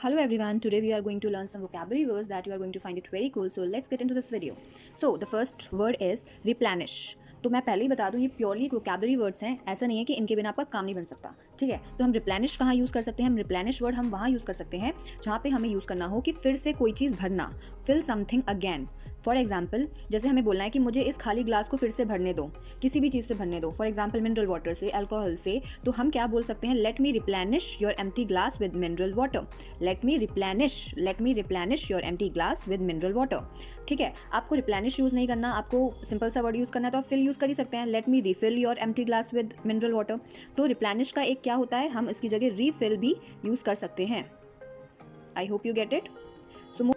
Hello everyone, today we are going to learn some vocabulary words that you are going to find it very cool. So let's get into this video. So the first word is replenish. तो मैं पहले ही बता दूं ये purely vocabulary words हैं, ऐसा नहीं है कि इनके बिना आपका काम नहीं बन सकता। ठीक है, तो हम रिप्लेनिश कहाँ यूज़ कर सकते हैं? हम रिप्लेनिश वर्ड हम वहाँ यूज़ कर सकते हैं जहाँ पे हमें यूज़ करना हो कि फिर से कोई चीज़ भरना, fill something again. For example, जैसे हमें बोलना है कि मुझे इस खाली ग्लास को फिर से भरने दो, किसी भी चीज़ से भरने दो, फॉर एग्जाम्पल मिनरल वाटर से, अल्कोहल से, तो हम क्या बोल सकते हैं? Let me replenish your empty glass with mineral water. Let me replenish your empty glass with mineral water. ठीक है, आपको रिप्लेनिश यूज़ नहीं करना, आपको सिंपल सा वर्ड यूज़ करना है तो आप फिल यूज़ कर ही सकते हैं। Let me refill your empty glass with mineral water. तो रिप्लेनिश का एक क्या होता है, हम इसकी जगह रीफिल भी यूज़ कर सकते हैं। I hope you get it. So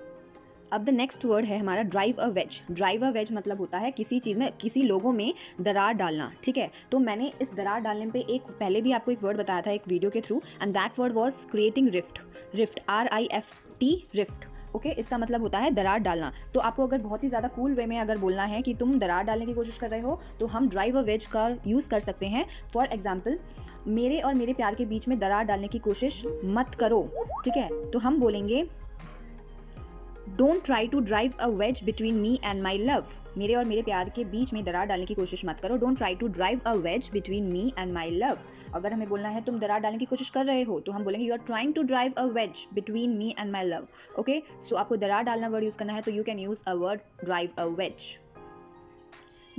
अब द नेक्स्ट वर्ड है हमारा drive a wedge. Drive a wedge मतलब होता है किसी चीज़ में, किसी लोगों में दरार डालना। ठीक है, तो मैंने इस दरार डालने पे एक पहले भी आपको एक वर्ड बताया था एक वीडियो के through, and that word was creating rift. Rift, RIFT, rift. Okay, इसका मतलब होता है दरार डालना। तो आपको अगर बहुत ही ज़्यादा कूल वे में अगर बोलना है कि तुम दरार डालने की कोशिश कर रहे हो, तो हम ड्राइव अ वेज का यूज़ कर सकते हैं। फॉर एग्जाम्पल, मेरे और मेरे प्यार के बीच में दरार डालने की कोशिश मत करो। ठीक है, तो हम बोलेंगे don't try to drive a wedge between me and my love. मेरे और मेरे प्यार के बीच में दरार डालने की कोशिश मत करो। Don't try to drive a wedge between me and my love. अगर हमें बोलना है तुम दरार डालने की कोशिश कर रहे हो, तो हम बोलेंगे you are trying to drive a wedge between me and my love. Okay, so आपको दरार डालना वर्ड यूज़ करना है तो you can use a word drive a wedge.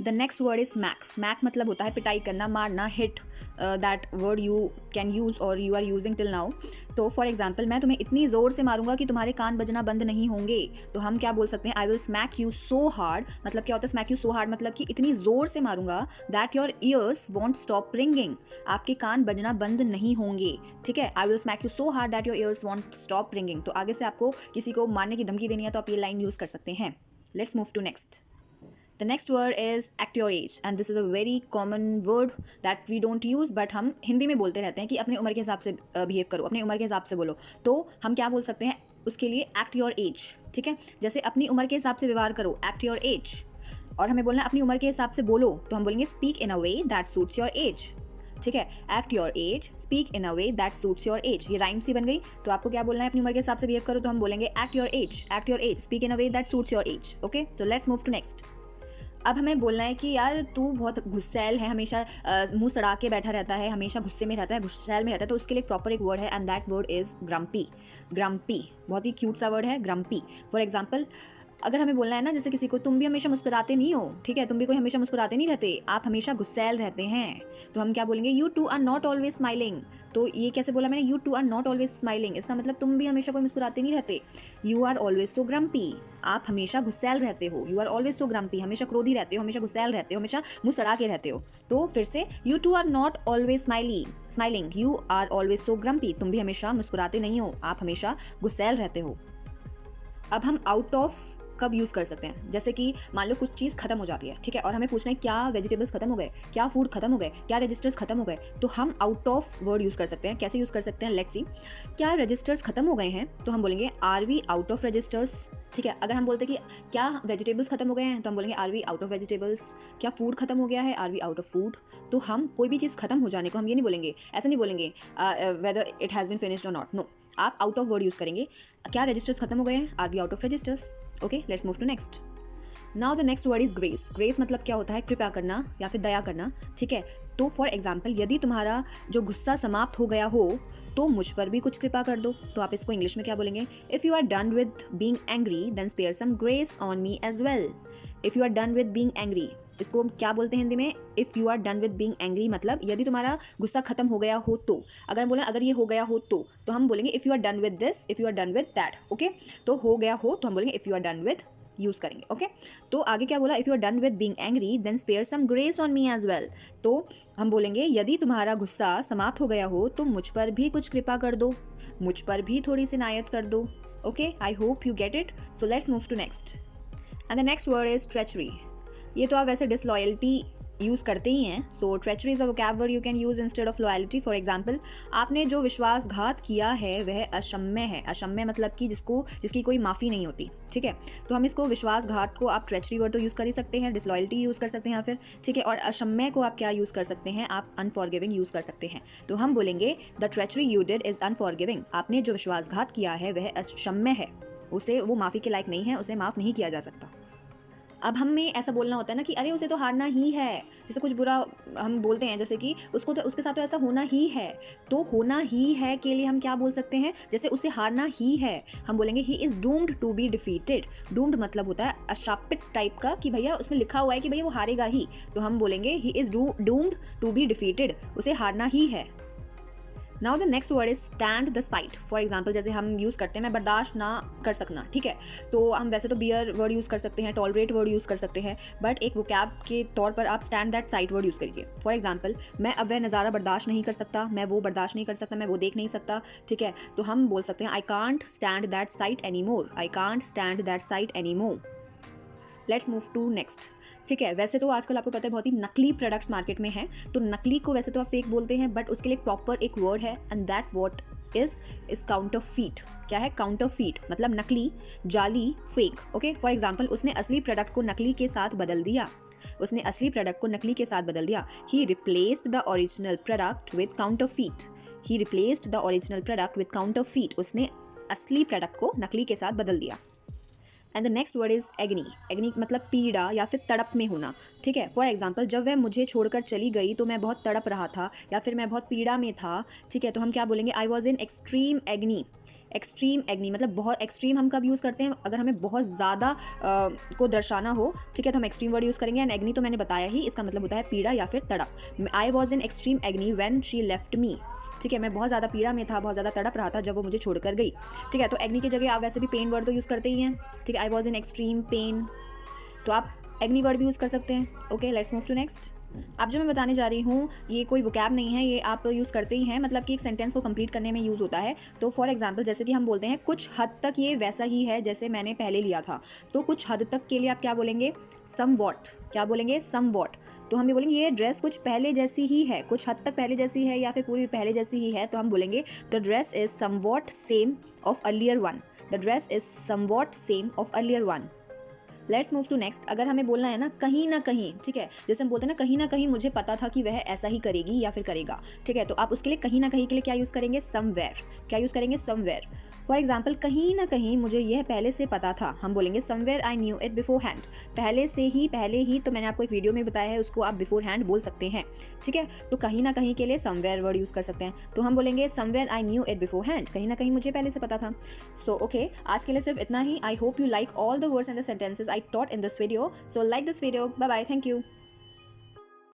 The next word is smack. Smack मतलब होता है पिटाई करना, मारना, hit. That word you can use और you are using till now. तो फॉर एग्जाम्पल, मैं तुम्हें इतनी ज़ोर से मारूंगा कि तुम्हारे कान बजना बंद नहीं होंगे। तो हम क्या बोल सकते हैं? I will smack you so hard. मतलब क्या होता है स्मैक यू सो हार्ड? मतलब कि इतनी ज़ोर से मारूंगा that your ears want stop ringing. आपके कान बजना बंद नहीं होंगे। ठीक है, I will smack you so hard that your ears want stop ringing. तो आगे से आपको किसी को मारने की धमकी देनी है तो आप ये लाइन यूज़ कर सकते हैं। Let's move to next. The next word is act your age, and this is a very common word that we don't use, but हम हिंदी में बोलते रहते हैं कि अपनी उम्र के हिसाब से बिहेव करो, अपनी उम्र के हिसाब से बोलो। तो हम क्या बोल सकते हैं उसके लिए? act your age। ठीक है, जैसे अपनी उम्र के हिसाब से व्यवहार करो, act your age। और हमें बोलना है अपनी उम्र के हिसाब से बोलो, तो हम बोलेंगे speak in a way that suits your age। ठीक है, act your age, speak in a way that suits your age. ये राइम सी बन गई। तो आपको क्या बोलना है? अपनी उम्र के हिसाब से बिहेव करो, तो हम बोलेंगे act your age, speak in a way that suits your age. Okay, तो लेट्स मूव टू नेक्स्ट. अब हमें बोलना है कि यार तू बहुत गुस्सैल है, हमेशा मुंह सड़ा के बैठा रहता है, हमेशा गुस्से में रहता है, गुस्सैल में रहता है। तो उसके लिए प्रॉपर एक वर्ड है, and that word is grumpy. Grumpy बहुत ही क्यूट सा वर्ड है, ग्रम्पी। फॉर एग्जाम्पल, अगर हमें बोलना है ना, जैसे किसी को तुम भी हमेशा मुस्कुराते नहीं हो, ठीक है, तुम भी कोई हमेशा मुस्कुराते नहीं रहते, आप हमेशा गुस्सैल रहते हैं, तो हम क्या बोलेंगे? You too are not always smiling. तो ये कैसे बोला मैंने? You too are not always smiling, इसका मतलब तुम भी हमेशा कोई मुस्कुराते नहीं रहते। You are always so grumpy, आप हमेशा गुस्सैल रहते हो। You are always so grumpy, हमेशा क्रोधी रहते हो, हमेशा गुस्सैल रहते हो, हमेशा मुंह सड़ा के रहते हो। तो फिर से, you too are not always smiling, you are always so grumpy, तुम भी हमेशा मुस्कुराते नहीं हो, आप हमेशा गुस्सैल रहते हो। अब हम आउट ऑफ कब यूज़ कर सकते हैं? जैसे कि मान लो कुछ चीज़ खत्म हो जाती है, ठीक है, और हमें पूछना है क्या वेजिटेबल्स खत्म हो गए, क्या फूड खत्म हो गए, क्या रजिस्टर्स खत्म हो गए, तो हम आउट ऑफ वर्ड यूज़ कर सकते हैं। कैसे यूज़ कर सकते हैं? Let's see. क्या रजिस्टर्स खत्म हो गए हैं, तो हम बोलेंगे are we out of registers. ठीक है, अगर हम बोलते हैं कि क्या वेजिटेबल्स खत्म हो गए हैं, तो हम बोलेंगे are we out of vegetables. क्या फूड खत्म हो गया है, are we out of food. तो हम कोई भी चीज़ खत्म हो जाने को हम ये नहीं बोलेंगे, ऐसा नहीं बोलेंगे whether it has been finished और नॉट। नो, आप आउट ऑफ वर्ड यूज़ करेंगे। क्या रजिस्टर्स खत्म हो गए हैं, are we out of registers. Okay, let's move to next. Now the next word is grace. Grace मतलब क्या होता है? कृपा करना या फिर दया करना। ठीक है, तो फॉर एग्जाम्पल, यदि तुम्हारा जो गुस्सा समाप्त हो गया हो तो मुझ पर भी कुछ कृपा कर दो। तो आप इसको इंग्लिश में क्या बोलेंगे? If you are done with being angry then spare some grace on me as well. If you are done with being angry, इसको हम क्या बोलते हैं हिंदी में? If you are done with being angry मतलब यदि तुम्हारा गुस्सा खत्म हो गया हो तो। अगर हम बोले अगर ये हो गया हो तो हम बोलेंगे if you are done with this, if you are done with that. Okay, तो हो गया हो तो हम बोलेंगे if you are done with, use करेंगे। ओके, तो आगे क्या बोला? If you are done with being angry then spare some grace on me as well. तो हम बोलेंगे यदि तुम्हारा गुस्सा समाप्त हो गया हो तो मुझ पर भी कुछ कृपा कर दो, मुझ पर भी थोड़ी सी इनायत कर दो। Okay, I hope you get it. So let's move to next. And the next word is treachery. ये तो आप वैसे डिसलॉयल्टी यूज़ करते ही हैं. So treachery is a vocab word you can use instead of loyalty. For example, आपने जो विश्वासघात किया है वह अक्षम्य है. अक्षम्य मतलब कि जिसकी कोई माफ़ी नहीं होती. ठीक है, तो हम इसको विश्वासघात को आप ट्रेचरी वर्ड तो यूज़ कर ही सकते हैं, डिसलॉयल्टी यूज़ कर सकते हैं यहाँ फिर. ठीक है, और अक्षम्य को आप क्या यूज़ कर सकते हैं, आप अनफॉरगिविंग यूज़ कर सकते हैं. तो हम बोलेंगे the treachery you did is unforgiving. आपने जो विश्वासघात किया है वह अक्षम्य है, उसे वो माफ़ी के लायक नहीं है, उसे माफ़ नहीं किया जा सकता. अब हमें ऐसा बोलना होता है ना कि अरे उसे तो हारना ही है, जैसे कुछ बुरा हम बोलते हैं, जैसे कि उसको तो उसके साथ तो ऐसा होना ही है. तो होना ही है के लिए हम क्या बोल सकते हैं, जैसे उसे हारना ही है, हम बोलेंगे he is doomed to be defeated. Doomed मतलब होता है अशापित टाइप का, कि भैया उसमें लिखा हुआ है कि भैया वो हारेगा ही. तो हम बोलेंगे he is doomed to be defeated, उसे हारना ही है. Now the next word is stand the sight. For example, जैसे हम यूज़ करते हैं मैं बर्दाश्त ना कर सकना. ठीक है, तो हम वैसे तो बियर वर्ड यूज़ कर सकते हैं, टॉलरेट वर्ड यूज़ कर सकते हैं, बट एक वोकैब के तौर पर आप stand that site word use करिए. फॉर एग्जाम्पल, मैं अब वह नज़ारा बर्दाश्त नहीं कर सकता, मैं वो बर्दाश्त नहीं कर सकता, मैं वो देख नहीं सकता. ठीक है, तो हम बोल सकते हैं I can't stand that sight any more. I can't stand that sight any more. Let's move to next. ठीक है, वैसे तो आजकल आपको पता है बहुत ही नकली प्रोडक्ट्स मार्केट में हैं. तो नकली को वैसे तो आप फेक बोलते हैं, बट उसके लिए प्रॉपर एक वर्ड है, and that word is counterfeit. क्या है काउंटरफीट? मतलब नकली, जाली, फेक. ओके, फॉर एग्जाम्पल, उसने असली प्रोडक्ट को नकली के साथ बदल दिया. उसने असली प्रोडक्ट को नकली के साथ बदल दिया. He replaced the original product with counterfeit. He replaced the original product with counterfeit. उसने असली प्रोडक्ट को नकली के साथ बदल दिया. And the next word is agony. Agony मतलब पीड़ा या फिर तड़प में होना. ठीक है, फॉर एग्जाम्पल, जब वह मुझे छोड़कर चली गई तो मैं बहुत तड़प रहा था, या फिर मैं बहुत पीड़ा में था. ठीक है, तो हम क्या बोलेंगे, I was in extreme agony. Extreme agony मतलब बहुत एक्सट्रीम हम कब यूज़ करते हैं, अगर हमें बहुत ज़्यादा को दर्शाना हो. ठीक है, तो हम एक्सट्रीम वर्ड यूज़ करेंगे. एंड एग्नी तो मैंने बताया ही, इसका मतलब होता है पीड़ा या फिर तड़प. आई was in extreme एग्नी when she left me. ठीक है, मैं बहुत ज़्यादा पीड़ा में था, बहुत ज़्यादा तड़प रहा था जब वो मुझे छोड़कर गई. ठीक है, तो एग्नी की जगह आप वैसे भी पेन वर्ड तो यूज़ करते ही हैं. ठीक है, I was in extreme pain, तो आप एग्नी वर्ड भी यूज़ कर सकते हैं. Okay, let's move to next. अब जो मैं बताने जा रही हूँ ये कोई वोकैब नहीं है, ये आप यूज़ करते ही हैं, मतलब कि एक सेंटेंस को कंप्लीट करने में यूज़ होता है. तो फॉर एग्जांपल, जैसे कि हम बोलते हैं कुछ हद तक ये वैसा ही है जैसे मैंने पहले लिया था. तो कुछ हद तक के लिए आप क्या बोलेंगे, सम वॉट. क्या बोलेंगे, सम वॉट. तो हम ये बोलेंगे ये ड्रेस कुछ पहले जैसी ही है, कुछ हद तक पहले जैसी है या फिर पूरी पहले जैसी ही है. तो हम बोलेंगे the dress is somewhat same of earlier one. The dress is somewhat same of earlier one. Let's move to next. अगर हमें बोलना है ना कहीं, ठीक है, जैसे हम बोलते हैं ना कहीं मुझे पता था कि वह ऐसा ही करेगी या फिर करेगा. ठीक है, तो आप उसके लिए कहीं ना कहीं के लिए क्या यूज़ करेंगे, समवेयर. क्या यूज़ करेंगे, समवेयर. फॉर एग्जाम्पल, कहीं ना कहीं मुझे यह पहले से पता था, हम बोलेंगे somewhere I knew it before hand. पहले ही तो मैंने आपको एक वीडियो में बताया है, उसको आप बिफोर हैंड बोल सकते हैं. ठीक है, तो कहीं ना कहीं के लिए समवेयर वर्ड यूज़ कर सकते हैं. तो हम बोलेंगे somewhere I knew it before hand. कहीं ना कहीं मुझे पहले से पता था. सो ओके, आज के लिए सिर्फ इतना ही. I hope you like all the words and the sentences I taught in this video. So like this video. Bye bye. Thank you.